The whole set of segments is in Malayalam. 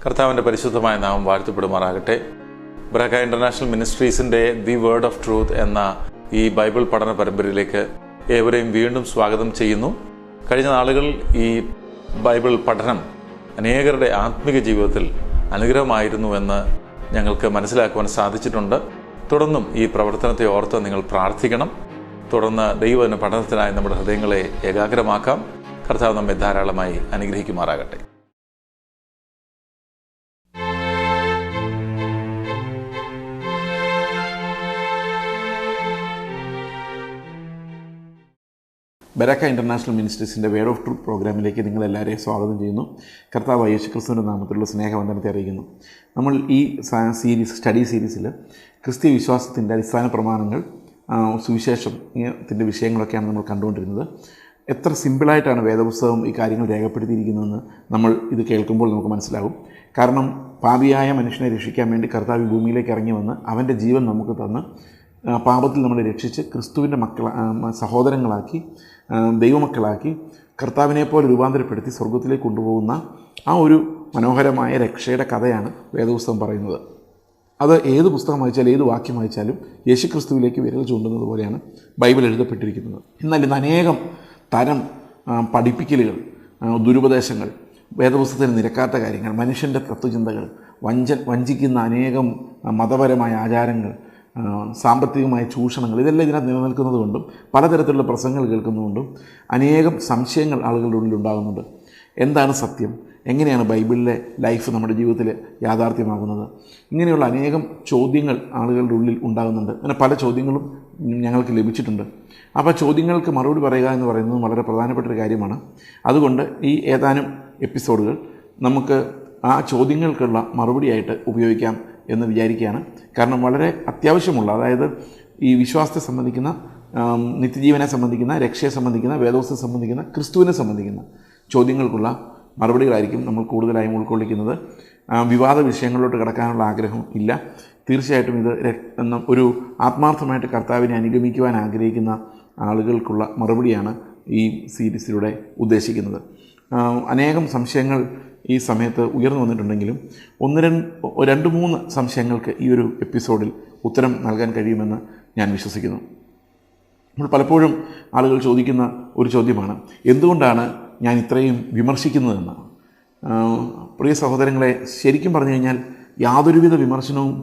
കർത്താവിൻ്റെ പരിശുദ്ധമായ നാമം വാഴ്ത്തപ്പെടുമാറാകട്ടെ. ബ്രക്ക ഇൻ്റർനാഷണൽ മിനിസ്ട്രീസിൻ്റെ ദി വേർഡ് ഓഫ് ട്രൂത്ത് എന്ന ഈ ബൈബിൾ പഠന പരമ്പരയിലേക്ക് ഏവരെയും വീണ്ടും സ്വാഗതം ചെയ്യുന്നു. കഴിഞ്ഞ നാളുകളിൽ ഈ ബൈബിൾ പഠനം അനേകരുടെ ആത്മിക ജീവിതത്തിൽ അനുഗ്രഹമായിരുന്നുവെന്ന് ഞങ്ങൾക്ക് മനസ്സിലാക്കുവാൻ സാധിച്ചിട്ടുണ്ട്. തുടർന്നും ഈ പ്രവർത്തനത്തെ ഓർത്ത് നിങ്ങൾ പ്രാർത്ഥിക്കണം. തുടർന്ന് ദൈവവചന പഠനത്തിനായി നമ്മുടെ ഹൃദയങ്ങളെ ഏകാഗ്രമാക്കാം. കർത്താവ് നമ്മെ ധാരാളമായി അനുഗ്രഹിക്കുമാറാകട്ടെ. ബരക്ക ഇൻ്റർനാഷണൽ മിനിസ്ട്രീസിൻ്റെ വേർഡ് ഓഫ് ട്രൂത്ത് പ്രോഗ്രാമിലേക്ക് നിങ്ങളെല്ലാവരെയും സ്വാഗതം ചെയ്യുന്നു. കർത്താവ് യേശുക്രിസ്തുവിൻ്റെ നാമത്തിലുള്ള സ്നേഹവന്ദനത്തെ അറിയിക്കുന്നു. നമ്മൾ ഈ സ്റ്റഡി സീരീസിൽ ക്രിസ്തീയ വിശ്വാസത്തിൻ്റെ അടിസ്ഥാന പ്രമാണങ്ങൾ, സുവിശേഷത്തിൻ്റെ വിഷയങ്ങളൊക്കെയാണ് നമ്മൾ കണ്ടുകൊണ്ടിരുന്നത്. എത്ര സിമ്പിളായിട്ടാണ് വേദപുസ്തകം ഈ കാര്യങ്ങൾ രേഖപ്പെടുത്തിയിരിക്കുന്നതെന്ന് നമ്മൾ ഇത് കേൾക്കുമ്പോൾ നമുക്ക് മനസ്സിലാകും. കാരണം പാപിയായ മനുഷ്യനെ രക്ഷിക്കാൻ വേണ്ടി കർത്താവ് ഭൂമിയിലേക്ക് ഇറങ്ങി വന്ന് അവൻ്റെ ജീവൻ നമുക്ക് തന്ന് പാപത്തിൽ നമ്മളെ രക്ഷിച്ച് ക്രിസ്തുവിൻ്റെ സഹോദരങ്ങളാക്കി, ദൈവമക്കളാക്കി, കർത്താവിനെപ്പോലെ രൂപാന്തരപ്പെടുത്തി സ്വർഗത്തിലേക്ക് കൊണ്ടുപോകുന്ന ആ ഒരു മനോഹരമായ രക്ഷയുടെ കഥയാണ് വേദപുസ്തകം പറയുന്നത്. അത് ഏത് പുസ്തകം വായിച്ചാലും ഏത് വാക്യം വായിച്ചാലും യേശുക്രിസ്തുവിലേക്ക് വിരൽ ചൂണ്ടുന്നത് പോലെയാണ് ബൈബിൾ എഴുതപ്പെട്ടിരിക്കുന്നത്. എന്നാൽ ഇന്ന് അനേകം തരം പഠിപ്പിക്കലുകൾ, ദുരുപദേശങ്ങൾ, വേദപുസ്തകത്തിന് നിരക്കാത്ത കാര്യങ്ങൾ, മനുഷ്യൻ്റെ തത്വചിന്തകൾ, വഞ്ചിക്കുന്ന അനേകം മതപരമായ ആചാരങ്ങൾ, സാമ്പത്തികമായ ചൂഷണങ്ങൾ, ഇതെല്ലാം ഇതിനകത്ത് നിലനിൽക്കുന്നത് കൊണ്ടും പലതരത്തിലുള്ള പ്രസംഗങ്ങൾ കേൾക്കുന്നതുകൊണ്ടും അനേകം സംശയങ്ങൾ ആളുകളുടെ ഉള്ളിൽ ഉണ്ടാകുന്നുണ്ട്. എന്താണ് സത്യം? എങ്ങനെയാണ് ബൈബിളിലെ ലൈഫ് നമ്മുടെ ജീവിതത്തിൽ യാഥാർത്ഥ്യമാകുന്നത്? ഇങ്ങനെയുള്ള അനേകം ചോദ്യങ്ങൾ ആളുകളുടെ ഉള്ളിൽ ഉണ്ടാകുന്നുണ്ട്. അങ്ങനെ പല ചോദ്യങ്ങളും ഞങ്ങൾക്ക് ലഭിച്ചിട്ടുണ്ട്. അപ്പോൾ ചോദ്യങ്ങൾക്ക് മറുപടി പറയുക എന്ന് പറയുന്നത് വളരെ പ്രധാനപ്പെട്ടൊരു കാര്യമാണ്. അതുകൊണ്ട് ഈ ഏതാനും എപ്പിസോഡുകൾ നമുക്ക് ആ ചോദ്യങ്ങൾക്കുള്ള മറുപടിയായിട്ട് ഉപയോഗിക്കാം എന്ന് വിചാരിക്കുകയാണ്. കാരണം വളരെ അത്യാവശ്യമുള്ള, അതായത് ഈ വിശ്വാസത്തെ സംബന്ധിക്കുന്ന, നിത്യജീവനെ സംബന്ധിക്കുന്ന, രക്ഷയെ സംബന്ധിക്കുന്ന, വേദോസ്തം സംബന്ധിക്കുന്ന, ക്രിസ്തുവിനെ സംബന്ധിക്കുന്ന ചോദ്യങ്ങൾക്കുള്ള മറുപടികളായിരിക്കും നമ്മൾ കൂടുതലായും ഉൾക്കൊള്ളിക്കുന്നത്. വിവാദ വിഷയങ്ങളിലോട്ട് കിടക്കാനുള്ള ആഗ്രഹം ഇല്ല. തീർച്ചയായിട്ടും ഇത് ഒരു ആത്മാർത്ഥമായിട്ട് കർത്താവിനെ അനുഗമിക്കുവാൻ ആഗ്രഹിക്കുന്ന ആളുകൾക്കുള്ള മറുപടിയാണ് ഈ സീരീസിലൂടെ ഉദ്ദേശിക്കുന്നത്. അനേകം സംശയങ്ങൾ ഈ സമയത്ത് ഉയർന്നു വന്നിട്ടുണ്ടെങ്കിലും രണ്ട് മൂന്ന് സംശയങ്ങൾക്ക് ഈ ഒരു എപ്പിസോഡിൽ ഉത്തരം നൽകാൻ കഴിയുമെന്ന് ഞാൻ വിശ്വസിക്കുന്നു. നമ്മൾ പലപ്പോഴും ആളുകൾ ചോദിക്കുന്ന ഒരു ചോദ്യമാണ്, എന്തുകൊണ്ടാണ് ഞാൻ ഇത്രയും വിമർശിക്കുന്നതെന്ന്. പ്രിയ സഹോദരങ്ങളെ, ശരിക്കും പറഞ്ഞു കഴിഞ്ഞാൽ യാതൊരുവിധ വിമർശനവും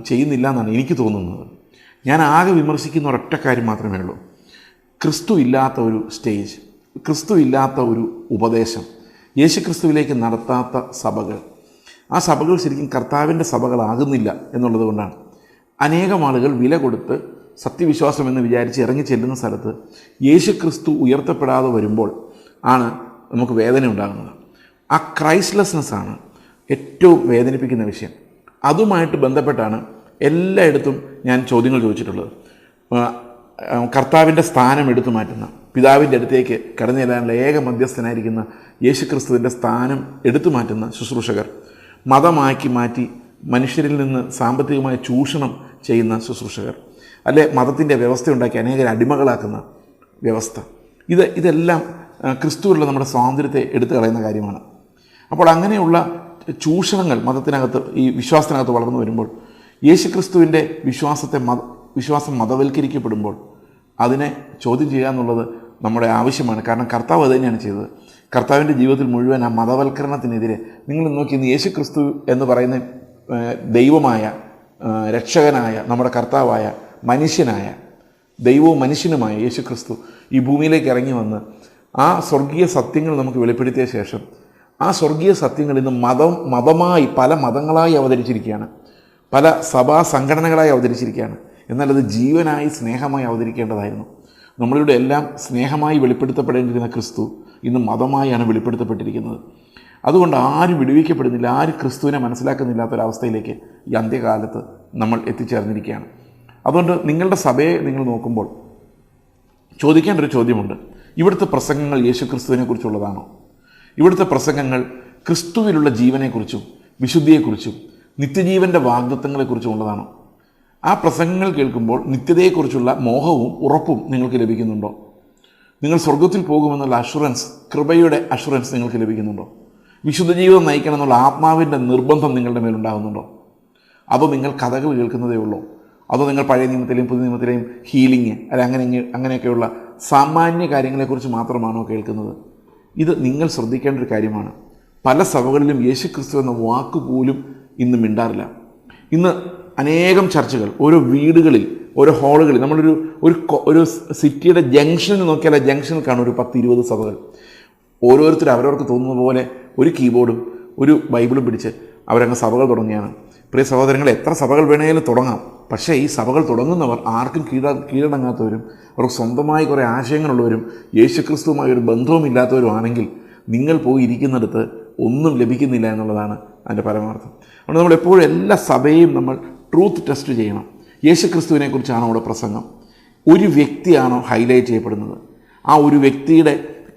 ചെയ്യുന്നില്ല എന്നാണ് എനിക്ക് തോന്നുന്നത്. ഞാൻ ആകെ വിമർശിക്കുന്ന ഒരൊറ്റ കാര്യം മാത്രമേ ഉള്ളൂ. ക്രിസ്തു ഇല്ലാത്ത ഒരു സ്റ്റേജ്, ക്രിസ്തു ഇല്ലാത്ത ഒരു ഉപദേശം, യേശുക്രിസ്തുവിലേക്ക് നടത്താത്ത സഭകൾ, ആ സഭകൾ ശരിക്കും കർത്താവിൻ്റെ സഭകളാകുന്നില്ല എന്നുള്ളത് കൊണ്ടാണ് അനേകം ആളുകൾ വില കൊടുത്ത് സത്യവിശ്വാസം എന്ന് വിചാരിച്ച് ഇറങ്ങി ചെല്ലുന്ന സ്ഥലത്ത് യേശുക്രിസ്തു ഉയർത്തപ്പെടാതെ വരുമ്പോൾ ആണ് നമുക്ക് വേദന ഉണ്ടാകുന്നത്. ആ ക്രൈസ്റ്റ്ലെസ്നെസ്സാണ് ഏറ്റവും വേദനിപ്പിക്കുന്ന വിഷയം. അതുമായിട്ട് ബന്ധപ്പെട്ടാണ് എല്ലായിടത്തും ഞാൻ ചോദ്യങ്ങൾ ചോദിച്ചിട്ടുള്ളത്. കർത്താവിൻ്റെ സ്ഥാനം എടുത്തു മാറ്റുന്ന, പിതാവിൻ്റെ അടുത്തേക്ക് കടന്നു ചെല്ലാനുള്ള ഏക മധ്യസ്ഥനായിരിക്കുന്ന യേശുക്രിസ്തുവിൻ്റെ സ്ഥാനം എടുത്തു മാറ്റുന്ന ശുശ്രൂഷകർ, മതമാക്കി മാറ്റി മനുഷ്യരിൽ നിന്ന് സാമ്പത്തികമായ ചൂഷണം ചെയ്യുന്ന ശുശ്രൂഷകർ, അല്ലെ മതത്തിൻ്റെ വ്യവസ്ഥ ഉണ്ടാക്കി അനേകരെ അടിമകളാക്കുന്ന വ്യവസ്ഥ, ഇതെല്ലാം ക്രിസ്തുവിലുള്ള നമ്മുടെ സ്വാതന്ത്ര്യത്തെ എടുത്തു കളയുന്ന കാര്യമാണ്. അപ്പോൾ അങ്ങനെയുള്ള ചൂഷണങ്ങൾ മതത്തിനകത്ത്, ഈ വിശ്വാസത്തിനകത്ത് വളർന്നു വരുമ്പോൾ, യേശുക്രിസ്തുവിൻ്റെ വിശ്വാസം മതവൽക്കരിക്കപ്പെടുമ്പോൾ അതിനെ ചോദ്യം ചെയ്യുക എന്നുള്ളത് നമ്മുടെ ആവശ്യമാണ്. കാരണം കർത്താവ് അത് തന്നെയാണ് ചെയ്തത്. കർത്താവിൻ്റെ ജീവിതത്തിൽ മുഴുവൻ ആ മതവൽക്കരണത്തിനെതിരെ, നിങ്ങൾ നോക്കി, ഇന്ന് യേശുക്രിസ്തു എന്ന് പറയുന്ന ദൈവമായ, രക്ഷകനായ, നമ്മുടെ കർത്താവായ, മനുഷ്യനായ, ദൈവവും മനുഷ്യനുമായ യേശുക്രിസ്തു ഈ ഭൂമിയിലേക്ക് ഇറങ്ങി വന്ന് ആ സ്വർഗീയ സത്യങ്ങൾ നമുക്ക് വെളിപ്പെടുത്തിയ ശേഷം ആ സ്വർഗീയ സത്യങ്ങൾ ഇന്ന് മതമായി, പല മതങ്ങളായി അവതരിച്ചിരിക്കുകയാണ്, പല സഭാ സംഘടനകളായി അവതരിച്ചിരിക്കുകയാണ്. എന്നാൽ അത് ജീവനായി, സ്നേഹമായി അവതരിക്കേണ്ടതായിരുന്നു. നമ്മളിവിടെ എല്ലാം സ്നേഹമായി വെളിപ്പെടുത്തപ്പെടേണ്ടിരുന്ന ക്രിസ്തു ഇന്ന് മതമായാണ് വെളിപ്പെടുത്തപ്പെട്ടിരിക്കുന്നത്. അതുകൊണ്ട് ആരും വിടുവിക്കപ്പെടുന്നില്ല, ആരും ക്രിസ്തുവിനെ മനസ്സിലാക്കുന്നില്ലാത്തൊരവസ്ഥയിലേക്ക് ഈ അന്ത്യകാലത്ത് നമ്മൾ എത്തിച്ചേർന്നിരിക്കുകയാണ്. അതുകൊണ്ട് നിങ്ങളുടെ സഭയെ നിങ്ങൾ നോക്കുമ്പോൾ ചോദിക്കേണ്ട ഒരു ചോദ്യമുണ്ട്. ഇവിടുത്തെ പ്രസംഗങ്ങൾ യേശുക്രിസ്തുവിനെക്കുറിച്ചുള്ളതാണോ? ഇവിടുത്തെ പ്രസംഗങ്ങൾ ക്രിസ്തുവിലുള്ള ജീവനെക്കുറിച്ചും വിശുദ്ധിയെക്കുറിച്ചും നിത്യജീവൻ്റെ വാഗ്ദത്തങ്ങളെക്കുറിച്ചും ഉള്ളതാണോ? ആ പ്രസംഗങ്ങൾ കേൾക്കുമ്പോൾ നിത്യതയെക്കുറിച്ചുള്ള മോഹവും ഉറപ്പും നിങ്ങൾക്ക് ലഭിക്കുന്നുണ്ടോ? നിങ്ങൾ സ്വർഗത്തിൽ പോകുമെന്നുള്ള അഷുറൻസ്, കൃപയുടെ അഷുറൻസ് നിങ്ങൾക്ക് ലഭിക്കുന്നുണ്ടോ? വിശുദ്ധ ജീവിതം നയിക്കണം എന്നുള്ള ആത്മാവിൻ്റെ നിർബന്ധം നിങ്ങളുടെ മേലുണ്ടാകുന്നുണ്ടോ? അതോ നിങ്ങൾ കഥകൾ കേൾക്കുന്നതേ ഉള്ളൂ? അതോ നിങ്ങൾ പഴയ നിയമത്തിലെയും പുതിയ നിയമത്തിലെയും ഹീലിംഗ് അങ്ങനെയൊക്കെയുള്ള സാമാന്യ കാര്യങ്ങളെക്കുറിച്ച് മാത്രമാണോ കേൾക്കുന്നത്? ഇത് നിങ്ങൾ ശ്രദ്ധിക്കേണ്ട ഒരു കാര്യമാണ്. പല സഭകളിലും യേശുക്രിസ്തു എന്ന വാക്ക് പോലും ഇന്ന് മിണ്ടാറില്ല. ഇന്ന് അനേകം ചർച്ചുകൾ, ഓരോ വീടുകളിൽ, ഓരോ ഹാളുകളിൽ, ഒരു സിറ്റിയുടെ ജംഗ്ഷനിൽ നോക്കിയാൽ ആ ജംഗ്ഷനിൽ കാണും ഒരു 10-20 സഭകൾ. ഓരോരുത്തരും അവരവർക്ക് തോന്നുന്ന പോലെ ഒരു കീബോർഡും ഒരു ബൈബിളും പിടിച്ച് അവരങ്ങ് സഭകൾ തുടങ്ങിയാണ്. പ്രിയ സഹോദരങ്ങൾ, എത്ര സഭകൾ വേണമെങ്കിലും തുടങ്ങാം. പക്ഷേ ഈ സഭകൾ തുടങ്ങുന്നവർ ആർക്കും കീഴടങ്ങാത്തവരും അവർക്ക് സ്വന്തമായി കുറേ ആശയങ്ങളുള്ളവരും യേശുക്രിസ്തുവുമായി ഒരു ബന്ധവുമില്ലാത്തവരും ആണെങ്കിൽ നിങ്ങൾ പോയി ഇരിക്കുന്നിടത്ത് ഒന്നും ലഭിക്കുന്നില്ല എന്നുള്ളതാണ് അതിൻ്റെ പരമാർത്ഥം. അതുകൊണ്ട് നമ്മൾ എപ്പോഴും എല്ലാ സഭയും നമ്മൾ ട്രൂത്ത് ടെസ്റ്റ് ചെയ്യണം. യേശുക്രിസ്തുവിനെക്കുറിച്ചാണോ അവിടെ പ്രസംഗം? ഒരു വ്യക്തിയാണോ ഹൈലൈറ്റ് ചെയ്യപ്പെടുന്നത്? ആ ഒരു വ്യക്തിയുടെ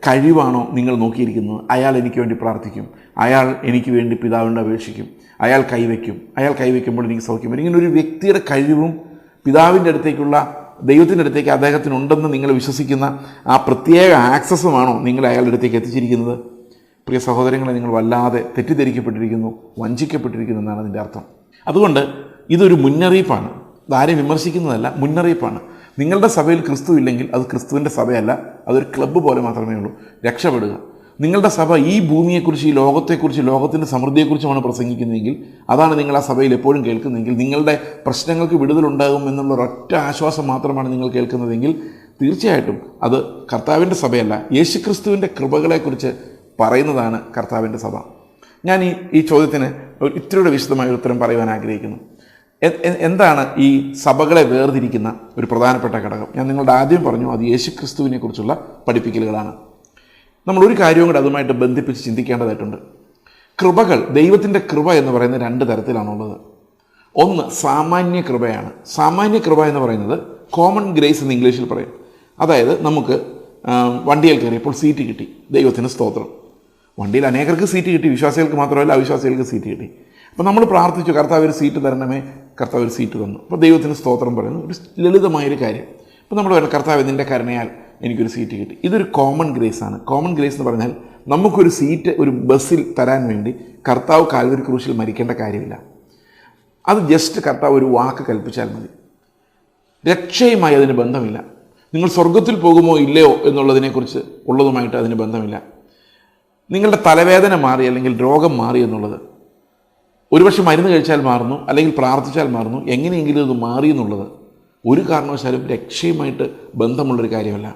കഴിവാണോ നിങ്ങൾ നോക്കിയിരിക്കുന്നത്? അയാൾ എനിക്ക് വേണ്ടി പ്രാർത്ഥിക്കും, അയാൾ എനിക്ക് വേണ്ടി പിതാവിനോട് അപേക്ഷിക്കും, അയാൾ കൈവയ്ക്കുമ്പോൾ എനിക്ക് സൗഖ്യം വരും. ഇങ്ങനെ ഒരു വ്യക്തിയുടെ കഴിവും പിതാവിൻ്റെ അടുത്തേക്കുള്ള ദൈവത്തിൻ്റെ അടുത്തേക്ക് അദ്ദേഹത്തിനുണ്ടെന്ന് നിങ്ങൾ വിശ്വസിക്കുന്ന ആ പ്രത്യേക ആക്സസുമാണോ നിങ്ങൾ അയാളുടെ അടുത്തേക്ക് എത്തിച്ചിരിക്കുന്നത്? പ്രിയ സഹോദരങ്ങളെ, നിങ്ങൾ വല്ലാതെ തെറ്റിദ്ധരിക്കപ്പെട്ടിരിക്കുന്നു, വഞ്ചിക്കപ്പെട്ടിരിക്കുന്നു എന്നാണ് അതിൻ്റെ അർത്ഥം. അതുകൊണ്ട് ഇതൊരു മുന്നറിയിപ്പാണ്. ആരെയും വിമർശിക്കുന്നതല്ല, മുന്നറിയിപ്പാണ്. നിങ്ങളുടെ സഭയിൽ ക്രിസ്തു ഇല്ലെങ്കിൽ അത് ക്രിസ്തുവിൻ്റെ സഭയല്ല, അതൊരു ക്ലബ്ബ് പോലെ മാത്രമേ ഉള്ളൂ. രക്ഷപ്പെടുക. നിങ്ങളുടെ സഭ ഈ ഭൂമിയെക്കുറിച്ച്, ഈ ലോകത്തെക്കുറിച്ച്, ലോകത്തിൻ്റെ സമൃദ്ധിയെക്കുറിച്ചുമാണ് പ്രസംഗിക്കുന്നതെങ്കിൽ, അതാണ് നിങ്ങൾ ആ സഭയിൽ എപ്പോഴും കേൾക്കുന്നതെങ്കിൽ, നിങ്ങളുടെ പ്രശ്നങ്ങൾക്ക് വിടുതലുണ്ടാകും എന്നുള്ള ഒരൊറ്റ ആശ്വാസം മാത്രമാണ് നിങ്ങൾ കേൾക്കുന്നതെങ്കിൽ, തീർച്ചയായിട്ടും അത് കർത്താവിൻ്റെ സഭയല്ല, യേശുക്രിസ്തുവിൻ്റെ കൃപകളെക്കുറിച്ച് പറയുന്നതാണ് കർത്താവിൻ്റെ സഭ. ഞാൻ ഈ ചോദ്യത്തിന് ഇത്തിരിയുടെ വിശദമായ ഉത്തരം പറയുവാൻ ആഗ്രഹിക്കുന്നു. എന്താണ് ഈ സഭകളെ വേർതിരിക്കുന്ന ഒരു പ്രധാനപ്പെട്ട ഘടകം? ഞാൻ നിങ്ങളുടെ ആദ്യം പറഞ്ഞു, അത് യേശുക്രിസ്തുവിനെ കുറിച്ചുള്ള പഠിപ്പിക്കലുകളാണ്. നമ്മളൊരു കാര്യവും കൂടെ അതുമായിട്ട് ബന്ധിപ്പിച്ച് ചിന്തിക്കേണ്ടതായിട്ടുണ്ട്. കൃപകൾ, ദൈവത്തിൻ്റെ കൃപ എന്ന് പറയുന്നത് 2 തരത്തിലാണുള്ളത്. ഒന്ന് സാമാന്യ കൃപയാണ്. സാമാന്യ കൃപ എന്ന് പറയുന്നത് കോമൺ ഗ്രേസ് എന്ന് ഇംഗ്ലീഷിൽ പറയും. അതായത് നമുക്ക് വണ്ടിയിൽ കയറിയപ്പോൾ സീറ്റ് കിട്ടി, ദൈവത്തിന് സ്തോത്രം. വണ്ടിയിൽ അനേകർക്ക് സീറ്റ് കിട്ടി, വിശ്വാസികൾക്ക് മാത്രമല്ല അവിശ്വാസികൾക്ക് സീറ്റ് കിട്ടി. അപ്പോൾ നമ്മൾ പ്രാർത്ഥിച്ചു, കർത്താവ് ഒരു സീറ്റ് തരണമേ, കർത്താവ് ഒരു സീറ്റ് തന്നു. അപ്പോൾ ദൈവത്തിന് സ്തോത്രം പറയുന്നു, ഒരു ലളിതമായൊരു കാര്യം. അപ്പോൾ നമ്മൾ പറയുന്നത്, കർത്താവ് നിൻ്റെ കരുണയാൽ എനിക്കൊരു സീറ്റ് കിട്ടി. ഇതൊരു കോമൺ ഗ്രേസ് ആണ്. കോമൺ ഗ്രേസ് എന്ന് പറഞ്ഞാൽ നമുക്കൊരു സീറ്റ് ഒരു ബസ്സിൽ തരാൻ വേണ്ടി കർത്താവ് കാൽവരി ക്രൂശിൽ മരിക്കേണ്ട കാര്യമില്ല. അത് ജസ്റ്റ് കർത്താവ് ഒരു വാക്ക് കൽപ്പിച്ചാൽ മതി. രക്ഷയുമായി അതിന് ബന്ധമില്ല. നിങ്ങൾ സ്വർഗത്തിൽ പോകുമോ ഇല്ലയോ എന്നുള്ളതിനെക്കുറിച്ച് ഉള്ളതുമായിട്ട് അതിന് ബന്ധമില്ല. നിങ്ങളുടെ തലവേദന മാറി അല്ലെങ്കിൽ രോഗം മാറി എന്നുള്ളത് ഒരുപക്ഷെ മരുന്ന് കഴിച്ചാൽ മാറുന്നു, അല്ലെങ്കിൽ പ്രാർത്ഥിച്ചാൽ മാറുന്നു, എങ്ങനെയെങ്കിലും ഇത് മാറി എന്നുള്ളത് ഒരു കാരണവശാലും രക്ഷയുമായിട്ട് ബന്ധമുള്ളൊരു കാര്യമല്ല.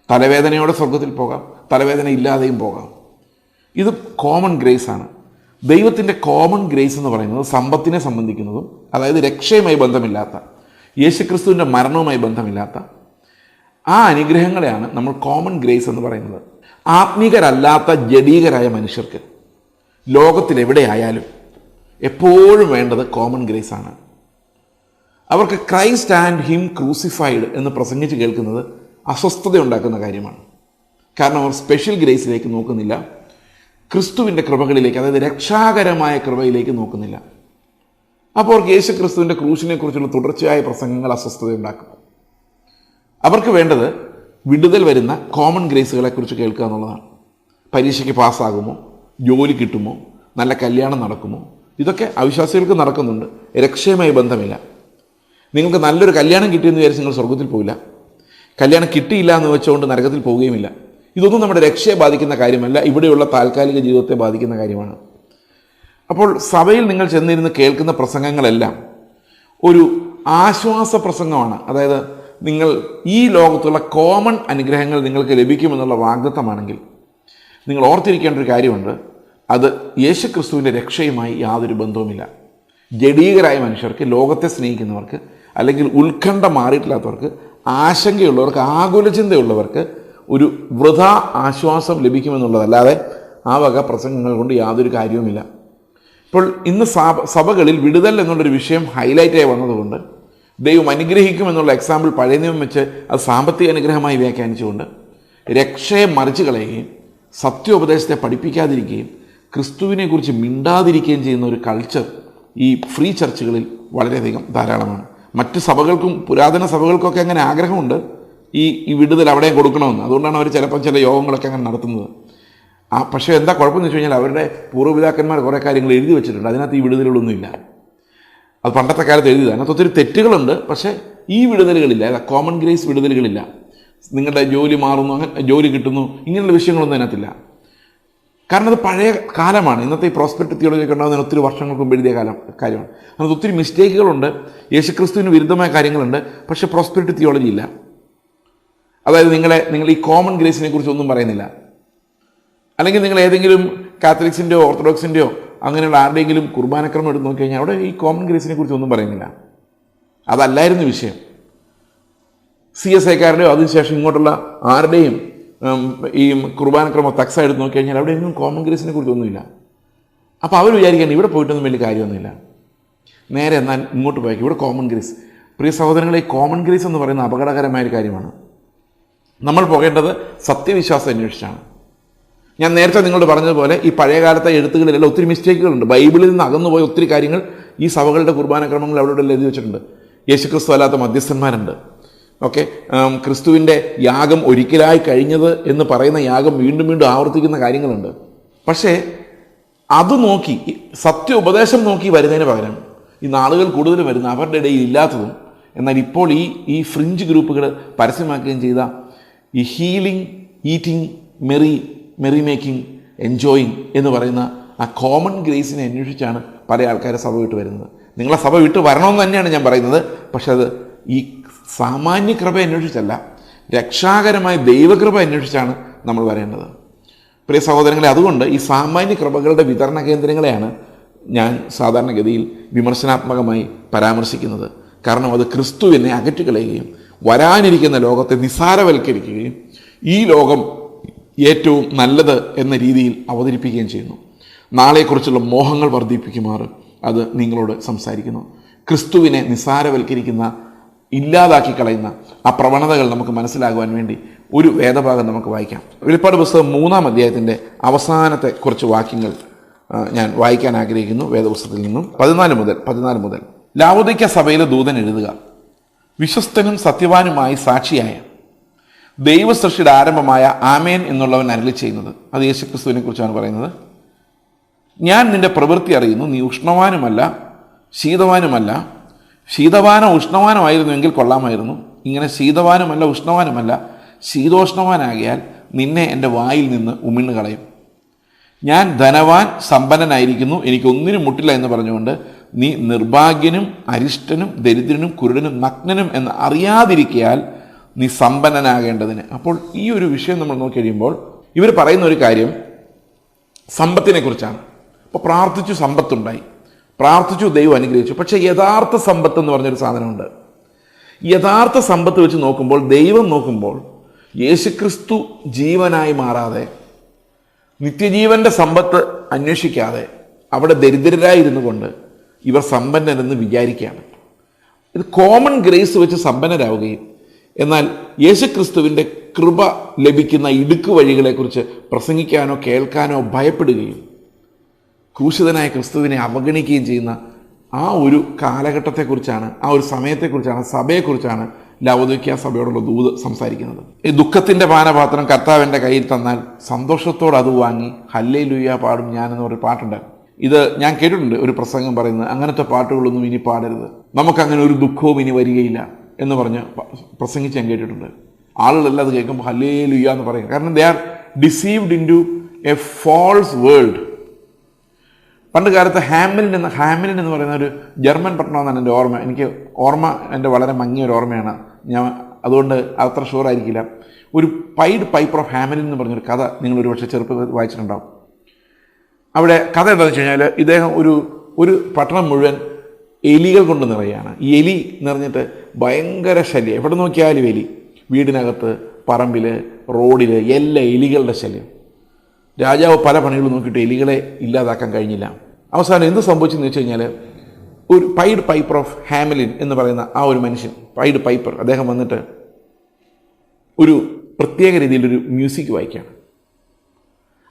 തലവേദനയോടെ സ്വർഗത്തിൽ പോകാം, തലവേദന ഇല്ലാതെയും പോകാം. ഇത് കോമൺ ഗ്രേസ് ആണ്. ദൈവത്തിൻ്റെ കോമൺ ഗ്രേസ് എന്ന് പറയുന്നത് സമ്പത്തിനെ സംബന്ധിക്കുന്നതും, അതായത് രക്ഷയുമായി ബന്ധമില്ലാത്ത, യേശുക്രിസ്തുവിൻ്റെ മരണവുമായി ബന്ധമില്ലാത്ത ആ അനുഗ്രഹങ്ങളെയാണ് നമ്മൾ കോമൺ ഗ്രേസ് എന്ന് പറയുന്നത്. ആത്മീകരല്ലാത്ത ജഡീകരായ മനുഷ്യർക്ക് ലോകത്തിലെവിടെയായാലും എപ്പോഴും വേണ്ടത് കോമൺ ഗ്രേസ് ആണ്. അവർക്ക് ക്രൈസ്റ്റ് ആൻഡ് ഹിം ക്രൂസിഫൈഡ് എന്ന് പ്രസംഗിച്ച് കേൾക്കുന്നത് അസ്വസ്ഥത ഉണ്ടാക്കുന്ന കാര്യമാണ്. കാരണം അവർ സ്പെഷ്യൽ ഗ്രേസിലേക്ക് നോക്കുന്നില്ല, ക്രിസ്തുവിൻ്റെ കൃപകളിലേക്ക്, അതായത് രക്ഷാകരമായ കൃപയിലേക്ക് നോക്കുന്നില്ല. അപ്പോൾ അവർക്ക് യേശു ക്രിസ്തുവിൻ്റെ ക്രൂശിനെ കുറിച്ചുള്ള തുടർച്ചയായ പ്രസംഗങ്ങൾ അസ്വസ്ഥത ഉണ്ടാക്കും. അവർക്ക് വേണ്ടത് വിടുതൽ വരുന്ന കോമൺ ഗ്രേസുകളെക്കുറിച്ച് കേൾക്കുക എന്നുള്ളതാണ്. പരീക്ഷയ്ക്ക് പാസ്സാകുമോ, ജോലി കിട്ടുമോ, നല്ല കല്യാണം നടക്കുമോ, ഇതൊക്കെ അവിശ്വാസികൾക്ക് നടക്കുന്നുണ്ട്. രക്ഷയുമായി ബന്ധമില്ല. നിങ്ങൾക്ക് നല്ലൊരു കല്യാണം കിട്ടിയെന്ന് വിചാരിച്ച് നിങ്ങൾ സ്വർഗത്തിൽ പോവില്ല, കല്യാണം കിട്ടിയില്ല എന്ന് വെച്ചുകൊണ്ട് നരകത്തിൽ പോവുകയുമില്ല. ഇതൊന്നും നമ്മുടെ രക്ഷയെ ബാധിക്കുന്ന കാര്യമല്ല, ഇവിടെയുള്ള താൽക്കാലിക ജീവിതത്തെ ബാധിക്കുന്ന കാര്യമാണ്. അപ്പോൾ സഭയിൽ നിങ്ങൾ ചെന്നിരുന്ന് കേൾക്കുന്ന പ്രസംഗങ്ങളെല്ലാം ഒരു ആശ്വാസ പ്രസംഗമാണ്. അതായത് നിങ്ങൾ ഈ ലോകത്തുള്ള കോമൺ അനുഗ്രഹങ്ങൾ നിങ്ങൾക്ക് ലഭിക്കുമെന്നുള്ള വാഗ്ദത്തമാണെങ്കിൽ നിങ്ങൾ ഓർത്തിരിക്കേണ്ട ഒരു കാര്യമുണ്ട്, അത് യേശുക്രിസ്തുവിൻ്റെ രക്ഷയുമായി യാതൊരു ബന്ധവുമില്ല. ജഡീകരായ മനുഷ്യർക്ക്, ലോകത്തെ സ്നേഹിക്കുന്നവർക്ക്, അല്ലെങ്കിൽ ഉത്കണ്ഠ മാറിയിട്ടില്ലാത്തവർക്ക്, ആശങ്കയുള്ളവർക്ക്, ആകുലചിന്തയുള്ളവർക്ക് ഒരു വൃഥാ ആശ്വാസം ലഭിക്കുമെന്നുള്ളതല്ലാതെ ആ വക പ്രസംഗങ്ങൾ കൊണ്ട് യാതൊരു കാര്യവുമില്ല. ഇപ്പോൾ ഇന്ന് സഭകളിൽ വിടുതൽ എന്നുള്ളൊരു വിഷയം ഹൈലൈറ്റായി വന്നതുകൊണ്ട് ദൈവം അനുഗ്രഹിക്കുമെന്നുള്ള എക്സാമ്പിൾ പഴയ നിയമം വെച്ച് അത് സാമ്പത്തിക അനുഗ്രഹമായി വ്യാഖ്യാനിച്ചുകൊണ്ട് രക്ഷയെ മറിച്ച് കളയുകയും സത്യോപദേശത്തെ പഠിപ്പിക്കാതിരിക്കുകയും ക്രിസ്തുവിനെക്കുറിച്ച് മിണ്ടാതിരിക്കുകയും ചെയ്യുന്ന ഒരു കൾച്ചർ ഈ ഫ്രീ ചർച്ചുകളിൽ വളരെയധികം ധാരാളമാണ്. മറ്റ് സഭകൾക്കും പുരാതന സഭകൾക്കൊക്കെ അങ്ങനെ ആഗ്രഹമുണ്ട് ഈ വിടുതൽ അവിടെയും കൊടുക്കണമെന്ന്. അതുകൊണ്ടാണ് അവർ ചിലപ്പോൾ ചില യോഗങ്ങളൊക്കെ അങ്ങനെ നടത്തുന്നത്. പക്ഷേ എന്താ കുഴപ്പമെന്ന് വെച്ച് കഴിഞ്ഞാൽ അവരുടെ പൂർവ്വപിതാക്കന്മാർ കുറേ കാര്യങ്ങൾ എഴുതി വെച്ചിട്ടുണ്ട്. അതിനകത്ത് ഈ വിടുതലുകളൊന്നുമില്ല. അത് പണ്ടത്തെ കാലത്ത് എഴുതിയതാണ്. അതിനകത്ത് ഒത്തിരി തെറ്റുകളുണ്ട്. പക്ഷേ ഈ വിടുതലുകളില്ല, കോമൺ ഗ്രേസ് വിടുതലുകളില്ല. നിങ്ങളുടെ ജോലി മാറുന്നു, അങ്ങനെ ജോലി കിട്ടുന്നു, ഇങ്ങനെയുള്ള വിഷയങ്ങളൊന്നും അതിനകത്തില്ല. കാരണം അത് പഴയ കാലമാണ്. ഇന്നത്തെ ഈ പ്രോസ്പെരിറ്റി തിയോളജിയൊക്കെ ഉണ്ടാകുന്നതിന് ഒത്തിരി വർഷങ്ങൾക്ക് മുമ്പ് എഴുതിയ കാര്യമാണ്. അതിനകത്ത് ഒത്തിരി മിസ്റ്റേക്കുകളുണ്ട്, യേശുക്രിസ്തുവിന് വിരുദ്ധമായ കാര്യങ്ങളുണ്ട്. പക്ഷേ പ്രോസ്പെരിറ്റി തിയോളജി ഇല്ല. അതായത് നിങ്ങൾ ഈ കോമൺ ഗ്രേസിനെ കുറിച്ച് ഒന്നും പറയുന്നില്ല. അല്ലെങ്കിൽ നിങ്ങൾ ഏതെങ്കിലും കാത്തലിക്സിൻ്റെയോ ഓർത്തഡോക്സിൻ്റെയോ അങ്ങനെയുള്ള ആരുടെയെങ്കിലും കുർബാനക്രമം എടുത്ത് നോക്കി കഴിഞ്ഞാൽ അവിടെ ഈ കോമൺ ഗ്രേസിനെ കുറിച്ച് ഒന്നും പറയുന്നില്ല. അതല്ലായിരുന്നു വിഷയം. CSIക്കാരുടെയോ അതിനുശേഷം ഇങ്ങോട്ടുള്ള ആരുടെയും ഈ കുർബാനക്രമം തക്സ എടുത്ത് നോക്കി കഴിഞ്ഞാൽ അവിടെ ഒന്നും കോമൺ ഗ്രേസിനെ കുറിച്ചൊന്നുമില്ല. അപ്പോൾ അവർ വിചാരിക്കാൻ ഇവിടെ പോയിട്ടൊന്നും വലിയ കാര്യമൊന്നുമില്ല. നേരെ എന്നാൽ ഇങ്ങോട്ട് പോയേക്കും, ഇവിടെ കോമൺ ഗ്രേസ്. പ്രിയ സഹോദരങ്ങളെ, ഈ കോമൺ ഗ്രേസ് എന്ന് പറയുന്ന അപകടകരമായൊരു കാര്യമാണ്. നമ്മൾ പോകേണ്ടത് സത്യവിശ്വാസം അന്വേഷിച്ചാണ്. ഞാൻ നേരത്തെ നിങ്ങളോട് പറഞ്ഞതുപോലെ ഈ പഴയകാലത്തെ എഴുത്തുകളിലെല്ലാം ഒത്തിരി മിസ്റ്റേക്കുകളുണ്ട്. ബൈബിളിൽ നിന്ന് അകന്നുപോയ ഒത്തിരി കാര്യങ്ങൾ ഈ സഭകളുടെ കുർബാനക്രമങ്ങൾ അവിടെ എഴുതി വെച്ചിട്ടുണ്ട്. യേശുക്രിസ്തു അല്ലാത്ത മധ്യസ്ഥന്മാരുണ്ട്. ഓക്കെ, ക്രിസ്തുവിൻ്റെ യാഗം ഒരിക്കലായി കഴിഞ്ഞത് എന്ന് പറയുന്ന യാഗം വീണ്ടും വീണ്ടും ആവർത്തിക്കുന്ന കാര്യങ്ങളുണ്ട്. പക്ഷേ അത് നോക്കി, സത്യ ഉപദേശം നോക്കി വരുന്നതിന് പകരം ഈ നാളുകൾ കൂടുതൽ വരുന്ന അവരുടെ ഇടയിൽ ഇല്ലാത്തതും എന്നാൽ ഇപ്പോൾ ഈ ഫ്രിഞ്ച് ഗ്രൂപ്പുകൾ പരസ്യമാക്കുകയും ചെയ്ത ഈ healing, eating, merry making, enjoying എന്ന് പറയുന്ന ആ കോമൺ ഗ്രേസിനെ അന്വേഷിച്ചാണ് പല ആൾക്കാരെ സഭ വിട്ട് വരുന്നത്. നിങ്ങളെ സഭ വിട്ട് വരണമെന്ന് തന്നെയാണ് ഞാൻ പറയുന്നത്. പക്ഷെ അത് ഈ സാമാന്യ കൃപ അന്വേഷിച്ചല്ല, രക്ഷാകരമായ ദൈവകൃപ അന്വേഷിച്ചാണ് നമ്മൾ വരേണ്ടത്. പ്രിയ സഹോദരങ്ങളെ, അതുകൊണ്ട് ഈ സാമാന്യ കൃപകളുടെ വിതരണ കേന്ദ്രങ്ങളെയാണ് ഞാൻ സാധാരണഗതിയിൽ വിമർശനാത്മകമായി പരാമർശിക്കുന്നത്. കാരണം അത് ക്രിസ്തുവിനെ അകറ്റിക്കളയുകയും വരാനിരിക്കുന്ന ലോകത്തെ നിസ്സാരവൽക്കരിക്കുകയും ഈ ലോകം ഏറ്റവും നല്ലത് എന്ന രീതിയിൽ അവതരിപ്പിക്കുകയും ചെയ്യുന്നു. നാളെക്കുറിച്ചുള്ള മോഹങ്ങൾ വർദ്ധിപ്പിക്കുമാറ് അത് നിങ്ങളോട് സംസാരിക്കുന്നു. ക്രിസ്തുവിനെ നിസ്സാരവൽക്കരിക്കുന്ന, ഇല്ലാതാക്കി കളയുന്ന ആ പ്രവണതകൾ നമുക്ക് മനസ്സിലാകുവാൻ വേണ്ടി ഒരു വേദഭാഗം നമുക്ക് വായിക്കാം. വെളിപ്പാട് പുസ്തകം 3-ാം അധ്യായത്തിൻ്റെ അവസാനത്തെ കുറച്ച് വാക്യങ്ങൾ ഞാൻ വായിക്കാൻ ആഗ്രഹിക്കുന്നു. വേദപുസ്തകത്തിൽ നിന്നും 14 മുതൽ ലാവോദിക്യ സഭയിലെ ദൂതൻ എഴുതുക: വിശ്വസ്തനും സത്യവാനുമായി സാക്ഷിയായ ദൈവസൃഷ്ടിയുടെ ആരംഭമായ ആമേൻ എന്നുള്ളവൻ അരുളി ചെയ്യുന്നത്. അത് യേശുക്രിസ്തുവിനെ കുറിച്ചാണ് പറയുന്നത്. ഞാൻ നിന്റെ പ്രവൃത്തി അറിയുന്നു. നീ ഉഷ്ണവാനുമല്ല ശീതവാനുമല്ല. ശീതവാനോ ഉഷ്ണവാനുമായിരുന്നുവെങ്കിൽ കൊള്ളാമായിരുന്നു. ഇങ്ങനെ ശീതവാനുമല്ല ഉഷ്ണവാനുമല്ല, ശീതോഷ്ണവാനാകിയാൽ നിന്നെ എൻ്റെ വായിൽ നിന്ന് ഉമിണ്ണു കളയും. ഞാൻ ധനവാൻ സമ്പന്നനായിരിക്കുന്നു, എനിക്കൊന്നിനും മുട്ടില്ല എന്ന് പറഞ്ഞുകൊണ്ട് നീ നിർഭാഗ്യനും അരിഷ്ടനും ദരിദ്രനും കുരുടനും നഗ്നനും എന്ന് അറിയാതിരിക്കയാൽ നീ സമ്പന്നനാകേണ്ടതിന്. അപ്പോൾ ഈ ഒരു വിഷയം നമ്മൾ നോക്കി കഴിയുമ്പോൾ ഇവർ പറയുന്ന ഒരു കാര്യം സമ്പത്തിനെ കുറിച്ചാണ്. അപ്പോൾ പ്രാർത്ഥിച്ചു, സമ്പത്തുണ്ടായി, പ്രാർത്ഥിച്ചു, ദൈവം അനുഗ്രഹിച്ചു. പക്ഷേ യഥാർത്ഥ സമ്പത്ത് എന്ന് പറഞ്ഞൊരു സാധനമുണ്ട്. യഥാർത്ഥ സമ്പത്ത് വെച്ച് നോക്കുമ്പോൾ, ദൈവം നോക്കുമ്പോൾ, യേശുക്രിസ്തു ജീവനായി മാറാതെ, നിത്യജീവൻ്റെ സമ്പത്ത് അന്വേഷിക്കാതെ അവിടെ ദരിദ്രരായിരുന്നു കൊണ്ട് ഇവർ സമ്പന്നരെന്ന് വിചാരിക്കുകയാണ്. ഇത് കോമൺ ഗ്രേസ് വെച്ച് സമ്പന്നരാവുകയും എന്നാൽ യേശുക്രിസ്തുവിൻ്റെ കൃപ ലഭിക്കുന്ന ഇടുക്ക് വഴികളെക്കുറിച്ച് പ്രസംഗിക്കാനോ കേൾക്കാനോ ഭയപ്പെടുകയും ക്രൂശിതനായ ക്രിസ്തുവിനെ അവഗണിക്കുകയും ചെയ്യുന്ന ആ ഒരു കാലഘട്ടത്തെക്കുറിച്ചാണ്, ആ ഒരു സമയത്തെക്കുറിച്ചാണ്, സഭയെക്കുറിച്ചാണ് ലവോദിക്യ സഭയോടുള്ള ദൂത് സംസാരിക്കുന്നത്. ഈ ദുഃഖത്തിൻ്റെ പാനപാത്രം കർത്താവിൻ്റെ കയ്യിൽ തന്നാൽ സന്തോഷത്തോടെ അത് വാങ്ങി ഹല്ലേലൂയ പാടും ഞാനെന്ന് ഒരു പാട്ടുണ്ട്. ഇത് ഞാൻ കേട്ടിട്ടുണ്ട് ഒരു പ്രസംഗം പറയുന്നത്, അങ്ങനത്തെ പാട്ടുകളൊന്നും ഇനി പാടരുത്, നമുക്കങ്ങനെ ഒരു ദുഃഖവും ഇനി വരികയില്ല എന്ന് പറഞ്ഞ് പ്രസംഗിച്ച് ഞാൻ കേട്ടിട്ടുണ്ട്. ആളുകളെല്ലാം അത് കേൾക്കുമ്പോൾ ഹല്ലേലൂയ എന്ന് പറയും. കാരണം they are deceived into a false world. പണ്ട് കാലത്ത് ഹാമിലിൻ എന്ന് പറയുന്ന ഒരു ജർമ്മൻ പട്ടണമെന്നാണ് എൻ്റെ ഓർമ്മ. എൻ്റെ വളരെ മങ്ങിയ ഒരു ഓർമ്മയാണ്. ഞാൻ അതുകൊണ്ട് അത്ര ഷുവർ ആയിരിക്കില്ല. ഒരു പൈഡ് പൈപ്പർ ഓഫ് ഹാമിലിൻ എന്ന് പറഞ്ഞൊരു കഥ നിങ്ങൾ ഒരു പക്ഷേ ചെറുപ്പത്തിൽ വായിച്ചിട്ടുണ്ടാവും. അവിടെ കഥ എന്താണെന്ന് വെച്ച് കഴിഞ്ഞാൽ, ഇദ്ദേഹം ഒരു പട്ടണം മുഴുവൻ എലികൾ കൊണ്ട് നിറയുകയാണ്. ഈ എലി നിറഞ്ഞിട്ട് ഭയങ്കര ശല്യം, എവിടെ നോക്കിയാലും എലി. വീടിനകത്ത്, പറമ്പിൽ, റോഡിൽ എല്ലാ എലികളുടെ ശല്യം. രാജാവ് പല പണികളും നോക്കിയിട്ട് എലികളെ ഇല്ലാതാക്കാൻ കഴിഞ്ഞില്ല. അവസാനം എന്ത് സംഭവിച്ചെന്ന് വെച്ച് കഴിഞ്ഞാൽ, ഒരു പൈഡ് പൈപ്പർ ഓഫ് ഹാമിലിൻ എന്ന് പറയുന്ന ആ ഒരു മനുഷ്യൻ, പൈഡ് പൈപ്പർ, അദ്ദേഹം വന്നിട്ട് ഒരു പ്രത്യേക രീതിയിലൊരു മ്യൂസിക് വായിക്കുകയാണ്.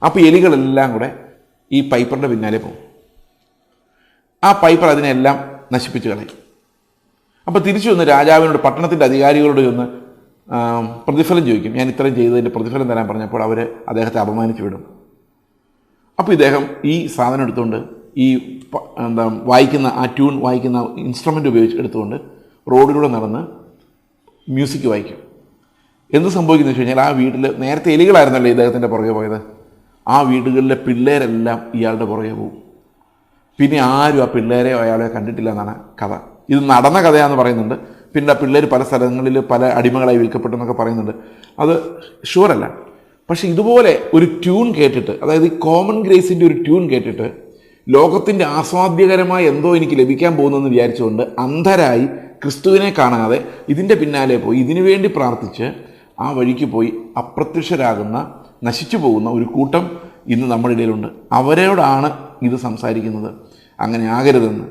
അപ്പോൾ എലികളെല്ലാം കൂടെ ഈ പൈപ്പറിൻ്റെ പിന്നാലെ പോകും. ആ പൈപ്പർ അതിനെല്ലാം നശിപ്പിച്ച് കളയും. അപ്പോൾ തിരിച്ചു വന്ന് രാജാവിനോട്, പട്ടണത്തിൻ്റെ അധികാരികളോട് ഒന്ന് പ്രതിഫലം ചോദിക്കും. ഞാൻ ഇത്രയും ചെയ്തതിൻ്റെ പ്രതിഫലം തരാൻ പറഞ്ഞപ്പോൾ അവർ അദ്ദേഹത്തെ അപമാനിച്ചു വിടും. അപ്പോൾ ഇദ്ദേഹം ഈ സാധനം എടുത്തുകൊണ്ട് ഈ വായിക്കുന്ന ആ ട്യൂൺ വായിക്കുന്ന ഇൻസ്ട്രുമെൻ്റ് എടുത്തുകൊണ്ട് റോഡിലൂടെ നടന്ന് മ്യൂസിക് വായിക്കും. എന്ത് സംഭവിക്കുന്നു വെച്ച് കഴിഞ്ഞാൽ ആ വീട്ടിൽ നേരത്തെ എലികളായിരുന്നല്ലോ ഇദ്ദേഹത്തിൻ്റെ പുറകെ പോയത്, ആ വീടുകളിലെ പിള്ളേരെല്ലാം ഇയാളുടെ പുറകെ പോകും. പിന്നെ ആരും ആ പിള്ളേരെയോ അയാളെയോ കണ്ടിട്ടില്ല എന്നാണ് കഥ. ഇത് നടന്ന കഥയാണെന്ന് പറയുന്നുണ്ട്. പിന്നെ ആ പിള്ളേർ പല സ്ഥലങ്ങളിൽ പല അടിമകളായി വിൽക്കപ്പെട്ടെന്നൊക്കെ പറയുന്നുണ്ട്. അത് ഷുവറല്ല. പക്ഷെ ഇതുപോലെ ഒരു ട്യൂൺ കേട്ടിട്ട്, അതായത് ഈ കോമൺ ഗ്രേസിൻ്റെ ഒരു ട്യൂൺ കേട്ടിട്ട് ലോകത്തിൻ്റെ ആസ്വാദ്യകരമായ എന്തോ എനിക്ക് ലഭിക്കാൻ പോകുന്നതെന്ന് വിചാരിച്ചുകൊണ്ട് അന്ധരായി ക്രിസ്തുവിനെ കാണാതെ ഇതിൻ്റെ പിന്നാലെ പോയി ഇതിനു വേണ്ടി പ്രാർത്ഥിച്ച് ആ വഴിക്ക് പോയി അപ്രത്യക്ഷരാകുന്ന നശിച്ചു പോകുന്ന ഒരു കൂട്ടം ഇന്ന് നമ്മുടെ ഇടയിലുണ്ട്. അവരോടാണ് ഇത് സംസാരിക്കുന്നത്. അങ്ങനെ ആകരുതെന്ന്.